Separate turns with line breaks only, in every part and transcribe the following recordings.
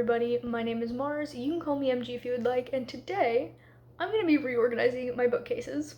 everybody, my name is Mars, you can call me MG if you would like, and today I'm going to be reorganizing my bookcases.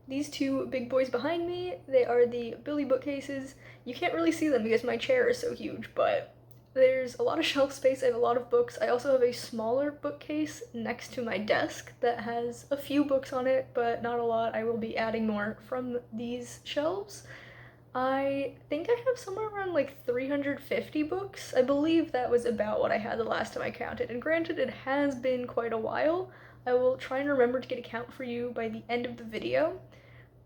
These two big boys behind me, they are the Billy bookcases. You can't really see them because my chair is so huge, but there's a lot of shelf space, I have a lot of books. I also have a smaller bookcase next to my desk that has a few books on it, but not a lot. I will be adding more from these shelves. I think I have somewhere around like 350 books. I believe that was about what I had the last time I counted, and granted it has been quite a while. I will try and remember to get a count for you by the end of the video,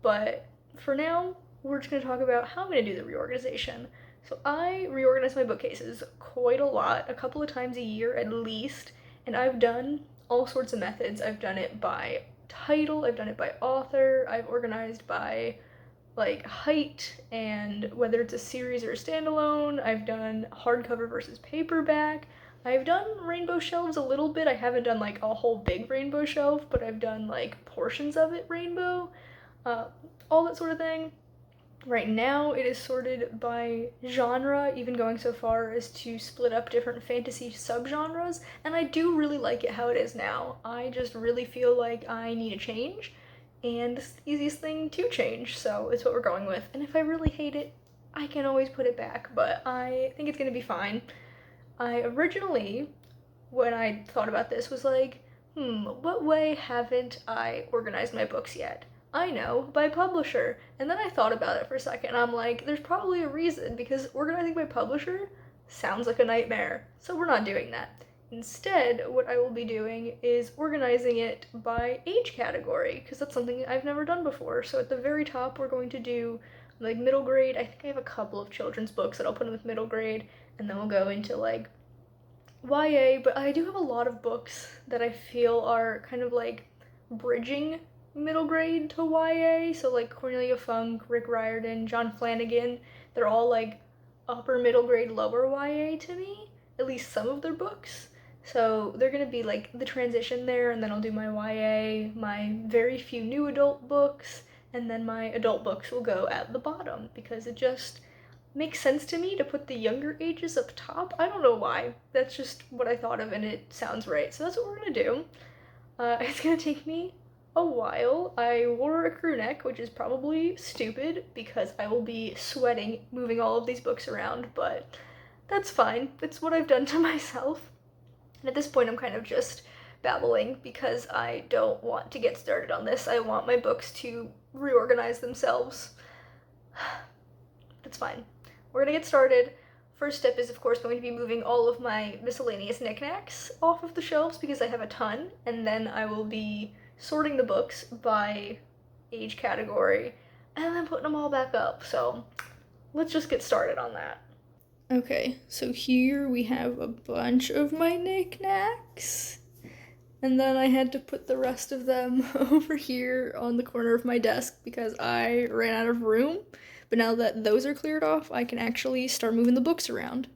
but for now, we're just going to talk about how I'm going to do the reorganization. So I reorganize my bookcases quite a lot, a couple of times a year at least, and I've done all sorts of methods. I've done it by title, I've done it by author, I've organized by like height and whether it's a series or a standalone. I've done hardcover versus paperback. I've done rainbow shelves a little bit. I haven't done like a whole big rainbow shelf, but I've done like portions of it rainbow, all that sort of thing. Right now it is sorted by genre, even going so far as to split up different fantasy subgenres, and I do really like it how it is now. I just really feel like I need a change, and it's the easiest thing to change, so it's what we're going with. And if I really hate it, I can always put it back, but I think it's gonna be fine. I originally, when I thought about this, was like, what way haven't I organized my books yet? I know, by publisher. And then I thought about it for a second, and I'm like, there's probably a reason, because organizing by publisher sounds like a nightmare, so we're not doing that. Instead, what I will be doing is organizing it by age category, because that's something I've never done before. So at the very top, we're going to do like middle grade. I think I have a couple of children's books that I'll put in with middle grade, and then we'll go into like YA, but I do have a lot of books that I feel are kind of like bridging middle grade to YA. So like Cornelia Funk, Rick Riordan, John Flanagan, they're all like upper middle grade, lower YA to me, at least some of their books. So they're gonna be like the transition there, and then I'll do my YA, my very few new adult books, and then my adult books will go at the bottom because it just makes sense to me to put the younger ages up top. I don't know why. That's just what I thought of, and it sounds right. So that's what we're gonna do. It's gonna take me a while. I wore a crew neck, which is probably stupid because I will be sweating moving all of these books around, but that's fine. It's what I've done to myself. And at this point, I'm kind of just babbling because I don't want to get started on this. I want my books to reorganize themselves. That's fine. We're gonna get started. First step is, of course, going to be moving all of my miscellaneous knickknacks off of the shelves because I have a ton, and then I will be sorting the books by age category and then putting them all back up. So let's just get started on that. Okay, so here we have a bunch of my knickknacks, and then I had to put the rest of them over here on the corner of my desk because I ran out of room. But now that those are cleared off, I can actually start moving the books around.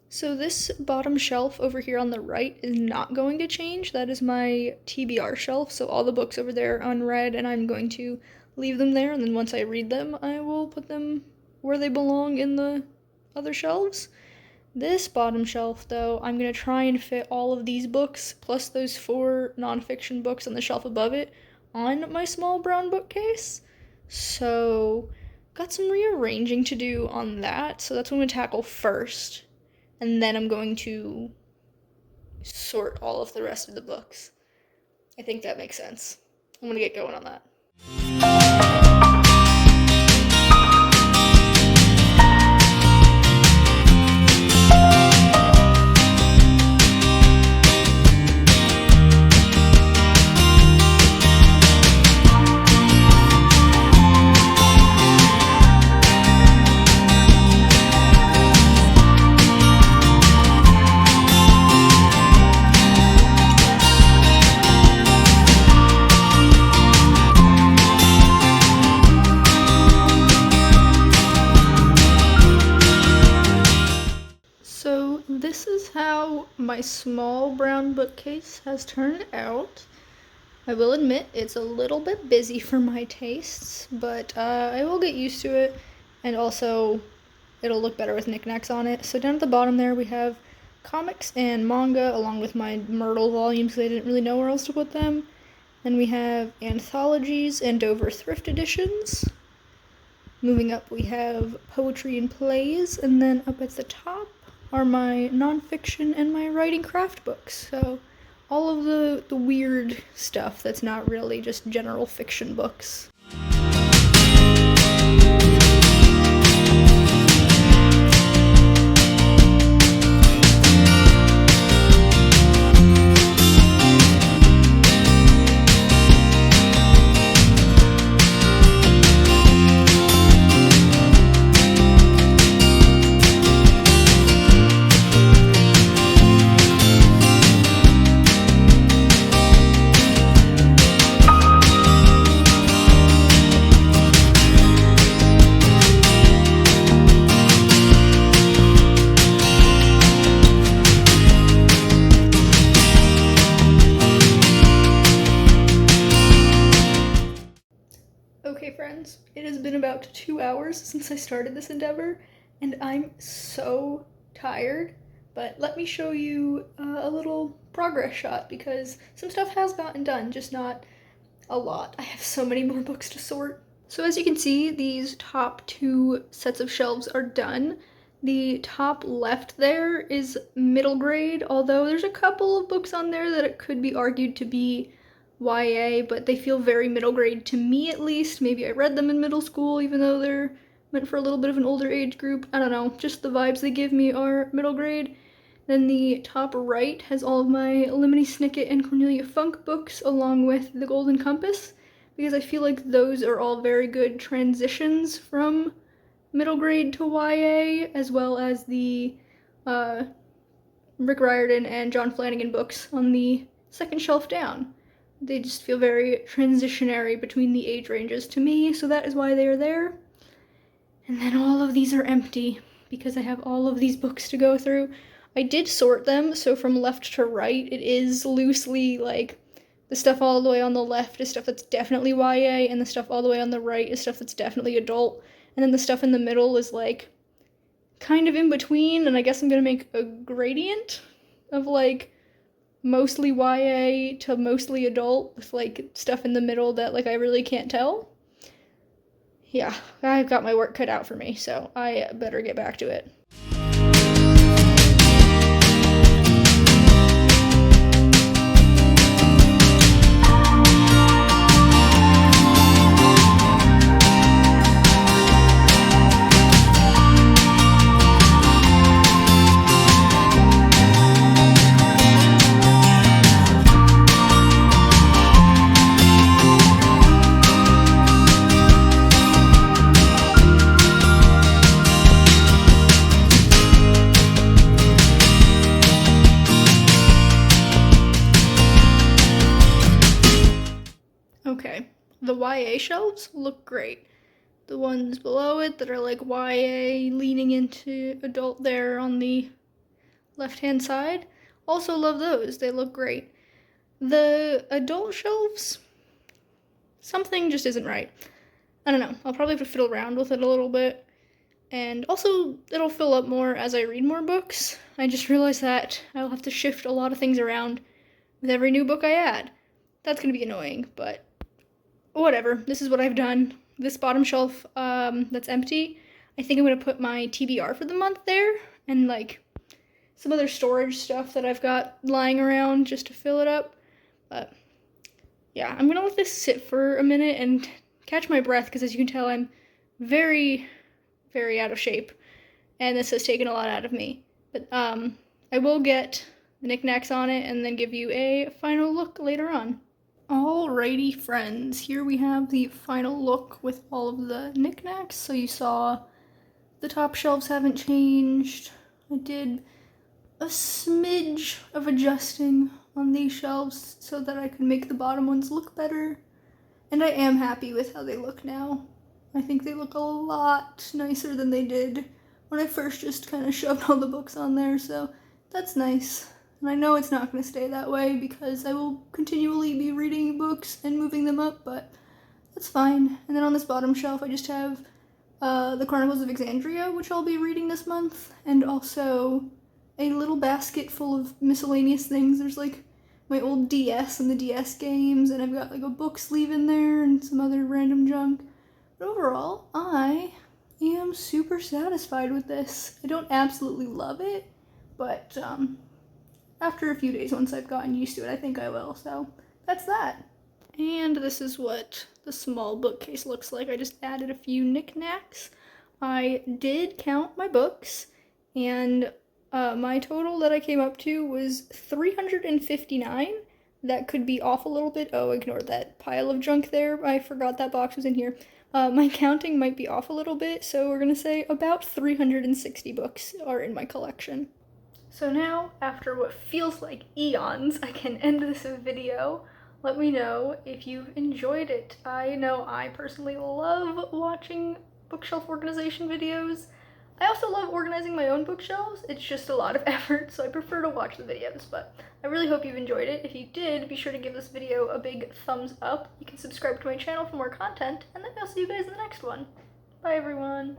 So this bottom shelf over here on the right is not going to change. That is my TBR shelf, so all the books over there are unread, and I'm going to leave them there, and then once I read them, I will put them where they belong in the other shelves. This bottom shelf, though, I'm going to try and fit all of these books, plus those 4 nonfiction books on the shelf above it, on my small brown bookcase. So got some rearranging to do on that, so that's what I'm going to tackle first. And then I'm going to sort all of the rest of the books. I think that makes sense. I'm going to get going on that. This is how my small brown bookcase has turned out. I will admit it's a little bit busy for my tastes, but I will get used to it, and also it'll look better with knickknacks on it. So down at the bottom there we have comics and manga, along with my Myrtle volumes, because I didn't really know where else to put them. Then we have anthologies and Dover thrift editions. Moving up, we have poetry and plays, and then up at the top are my nonfiction and my writing craft books. So all of the weird stuff that's not really just general fiction books. Okay, friends, it has been about 2 hours since I started this endeavor, and I'm so tired, but let me show you a little progress shot, because some stuff has gotten done, just not a lot. I have so many more books to sort. So as you can see, these top 2 sets of shelves are done. The top left there is middle grade, although there's a couple of books on there that it could be argued to be YA, but they feel very middle grade to me, at least. Maybe I read them in middle school, even though they're meant for a little bit of an older age group. I don't know, just the vibes they give me are middle grade. Then the top right has all of my Lemony Snicket and Cornelia Funk books, along with The Golden Compass, because I feel like those are all very good transitions from middle grade to YA, as well as the Rick Riordan and John Flanagan books on the second shelf down. They just feel very transitionary between the age ranges to me, so that is why they are there. And then all of these are empty, because I have all of these books to go through. I did sort them, so from left to right, it is loosely, like, the stuff all the way on the left is stuff that's definitely YA, and the stuff all the way on the right is stuff that's definitely adult, and then the stuff in the middle is, like, kind of in between, and I guess I'm gonna make a gradient of, like, mostly YA to mostly adult, with, like, stuff in the middle that, like, I really can't tell. Yeah, I've got my work cut out for me, so I better get back to it. Okay, the YA shelves look great. The ones below it that are like YA leaning into adult there on the left-hand side, also love those. They look great. The adult shelves, something just isn't right. I don't know. I'll probably have to fiddle around with it a little bit. And also, it'll fill up more as I read more books. I just realized that I'll have to shift a lot of things around with every new book I add. That's gonna be annoying, but whatever. This is what I've done. This bottom shelf that's empty, I think I'm gonna put my TBR for the month there, and like some other storage stuff that I've got lying around just to fill it up. But yeah, I'm gonna let this sit for a minute and catch my breath, because as you can tell, I'm very, very out of shape, and this has taken a lot out of me. But I will get the knickknacks on it and then give you a final look later on. Alrighty, friends, here we have the final look with all of the knickknacks. So you saw the top shelves haven't changed. I did a smidge of adjusting on these shelves so that I could make the bottom ones look better, and I am happy with how they look now. I think they look a lot nicer than they did when I first just kind of shoved all the books on there, so that's nice. And I know it's not going to stay that way because I will continually be reading books and moving them up, but that's fine. And then on this bottom shelf I just have the Chronicles of Exandria, which I'll be reading this month, and also
a little basket full of miscellaneous things. There's like my old DS and the DS games, and I've got like a book sleeve in there and some other random junk. But overall, I am super satisfied with this. I don't absolutely love it, but after a few days, once I've gotten used to it, I think I will. So that's that. And this is what the small bookcase looks like. I just added a few knickknacks. I did count my books, and my total that I came up to was 359. That could be off a little bit. Oh, ignore that pile of junk there. I forgot that box was in here. My counting might be off a little bit, so we're gonna say about 360 books are in my collection.
So now, after what feels like eons, I can end this video. Let me know if you've enjoyed it. I know I personally love watching bookshelf organization videos. I also love organizing my own bookshelves. It's just a lot of effort, so I prefer to watch the videos, but I really hope you've enjoyed it. If you did, be sure to give this video a big thumbs up. You can subscribe to my channel for more content, and then I'll see you guys in the next one. Bye, everyone.